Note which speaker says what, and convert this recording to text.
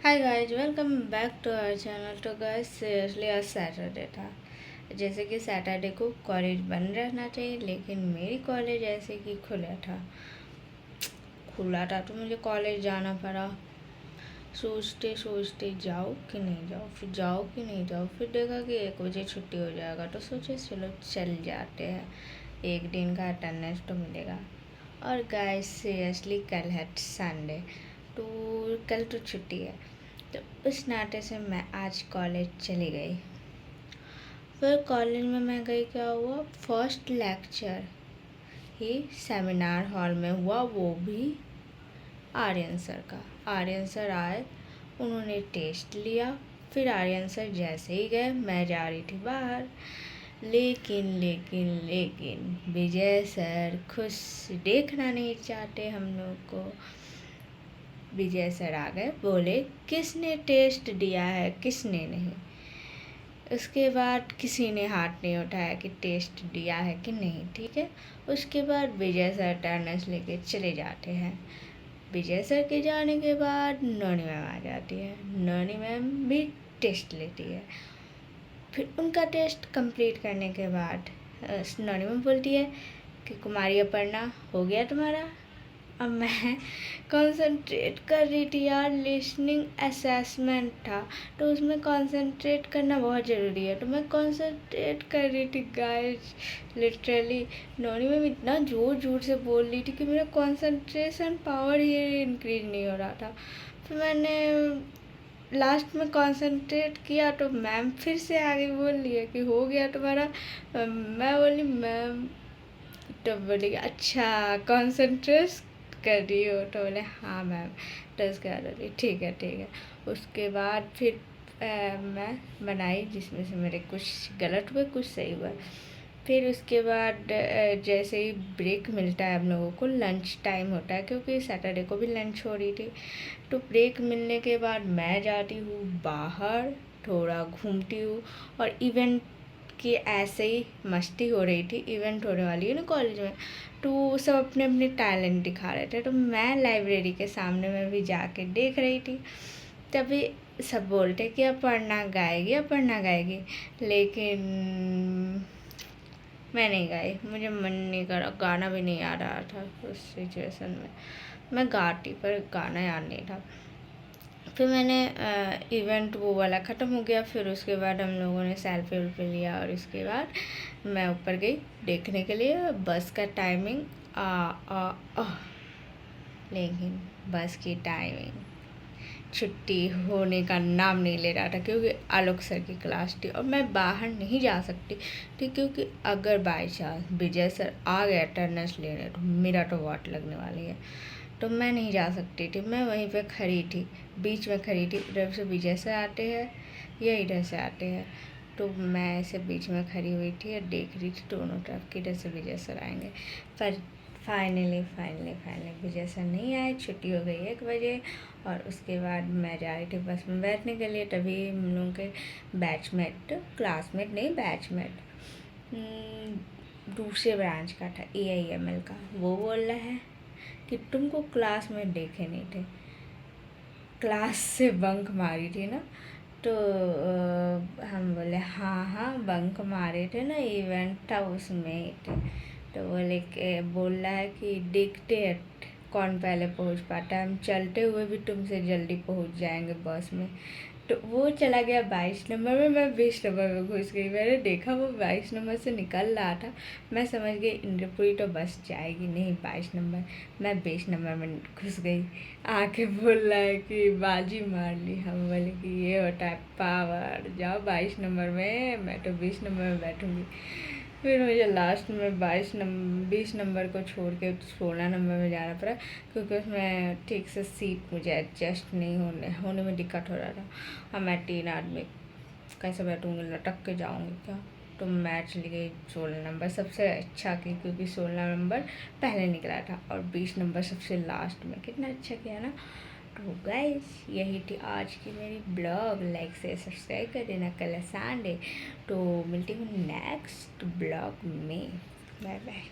Speaker 1: Hi guys, welcome back to our channel. तो guys seriously आज Saturday था। जैसे कि सैटरडे को कॉलेज बंद रहना चाहिए, लेकिन मेरी कॉलेज ऐसे कि खुला था तो मुझे कॉलेज जाना पड़ा। सोचते सोचते जाओ कि नहीं जाओ, फिर जाओ कि नहीं जाओ, फिर देखा कि 1 बजे छुट्टी हो जाएगा, तो सोचे चलो चल जाते हैं, एक दिन का अटेंडेंस तो मिलेगा। और गाइस सीरियसली कल है संडे, तो कल तो छुट्टी है, तो उस नाते से मैं आज कॉलेज चली गई। फिर कॉलेज में मैं गई, क्या हुआ, फर्स्ट लेक्चर ही सेमिनार हॉल में हुआ, वो भी आर्यन सर का। आर्यन सर आए, उन्होंने टेस्ट लिया। फिर आर्यन सर जैसे ही गए, मैं जा रही थी बाहर, लेकिन विजय सर खुश देखना नहीं चाहते हम लोग को। विजय सर आ गए, बोले किसने टेस्ट दिया है, किसने नहीं। उसके बाद किसी ने हाथ नहीं उठाया कि टेस्ट दिया है कि नहीं, ठीक है। उसके बाद विजय सर अटेंडेंस लेके चले जाते हैं। विजय सर के जाने के बाद नॉनी मैम आ जाती है। नॉनी मैम भी टेस्ट लेती है। फिर उनका टेस्ट कंप्लीट करने के बाद नॉनी मैम बोलती है कि कुमारी अपर्णा, हो गया तुम्हारा। अब मैं कंसंट्रेट कर रही थी यार, लिसनिंग असेसमेंट था, तो उसमें कंसंट्रेट करना बहुत ज़रूरी है, तो मैं कंसंट्रेट कर रही थी गाइस। लिटरली नॉनी मैम इतना ज़ोर ज़ोर से बोल रही थी कि मेरा कंसंट्रेशन पावर ही इंक्रीज नहीं हो रहा था। फिर मैंने लास्ट में कंसंट्रेट किया, तो मैम फिर से आगे बोल रही है कि हो गया तुम्हारा। मैं बोली मैम, तो बोली अच्छा कंसंट्रेट कर रही हो, तो बोले हाँ मैम। तो उसके बाद बोली ठीक है ठीक है। उसके बाद फिर मैं बनाई, जिसमें से मेरे कुछ गलत हुए कुछ सही हुआ। फिर उसके बाद जैसे ही ब्रेक मिलता है हम लोगों को, लंच टाइम होता है, क्योंकि सैटरडे को भी लंच हो रही थी, तो ब्रेक मिलने के बाद मैं जाती हूँ बाहर, थोड़ा घूमती हूँ। और इवेंट की ऐसे ही मस्ती हो रही थी, इवेंट होने वाली है ना कॉलेज में, तो सब अपने अपने टैलेंट दिखा रहे थे, तो मैं लाइब्रेरी के सामने में भी जाके देख रही थी। तभी सब बोलते कि अपर्णा गाएगी, अपर्णा गाएगी, लेकिन मैं नहीं गाई, मुझे मन नहीं करा, गाना भी नहीं आ रहा था उस सिचुएशन में। मैं गाती पर गाना याद नहीं था। फिर मैंने इवेंट वो वाला ख़त्म हो गया। फिर उसके बाद हम लोगों ने सेल्फी वेल्फी लिया, और उसके बाद मैं ऊपर गई देखने के लिए बस का टाइमिंग। आ, आ, आ, लेकिन बस की टाइमिंग छुट्टी होने का नाम नहीं ले रहा था, क्योंकि आलोक सर की क्लास थी और मैं बाहर नहीं जा सकती थी, क्योंकि अगर बाई चांस विजय सर आ गए अटेंडेंस लेने, तो मेरा तो वाट लगने वाली है, तो मैं नहीं जा सकती थी। मैं वहीं पे खड़ी थी, बीच में खड़ी थी, इधर से विजय सर आते हैं या इधर से आते हैं, तो मैं ऐसे बीच में खड़ी हुई थी और देख रही थी दोनों तरफ कि इधर से विजय सर आएंगे। पर फाइनली विजय सर नहीं आए, छुट्टी हो गई 1 बजे। और उसके बाद मैं जा रही थी बस में बैठने के लिए, तभी हम लोगों के बैचमेट, क्लासमेट नहीं बैचमेट, दूसरे ब्रांच का था, AIML का, वो बोल रहा है कि तुमको क्लास में देखे नहीं थे, क्लास से बंक मारी थी ना। तो हम बोले हाँ हाँ बंक मारे थे ना, इवेंट था उसमें ही थे। तो बोल रहा है कि देखते हैं कौन पहले पहुंच पाता है, हम चलते हुए भी तुमसे जल्दी पहुंच जाएंगे बस में। तो वो चला गया 22 नंबर में, मैं 20 नंबर में घुस गई। मैंने देखा वो 22 नंबर से निकल रहा था, मैं समझ गई इंद्रपुरी तो बस जाएगी नहीं 22 नंबर। मैं 20 नंबर में घुस गई। आके बोल रहा है कि बाजी मार ली। हम बोले कि ये होता है पावर, जाओ 22 नंबर में, मैं तो 20 नंबर में बैठूंगी। फिर मुझे लास्ट में 20 नंबर को छोड़ के 16 नंबर में जाना पड़ा, क्योंकि उसमें ठीक से सीट मुझे एडजस्ट नहीं होने में दिक्कत हो रहा था। और मैं 3 आदमी कैसे बैठूँगी, लटक के जाऊँगी क्या। तो मैं चली गई 16 नंबर, सबसे अच्छा की, क्योंकि 16 नंबर पहले निकला था और 20 नंबर सबसे लास्ट में। कितना अच्छा किया ना। तो गाइस यही थी आज की मेरी ब्लॉग, लाइक से सब्सक्राइब कर देना। कल है संडे, तो मिलती हूँ नेक्स्ट ब्लॉग में। Bye bye.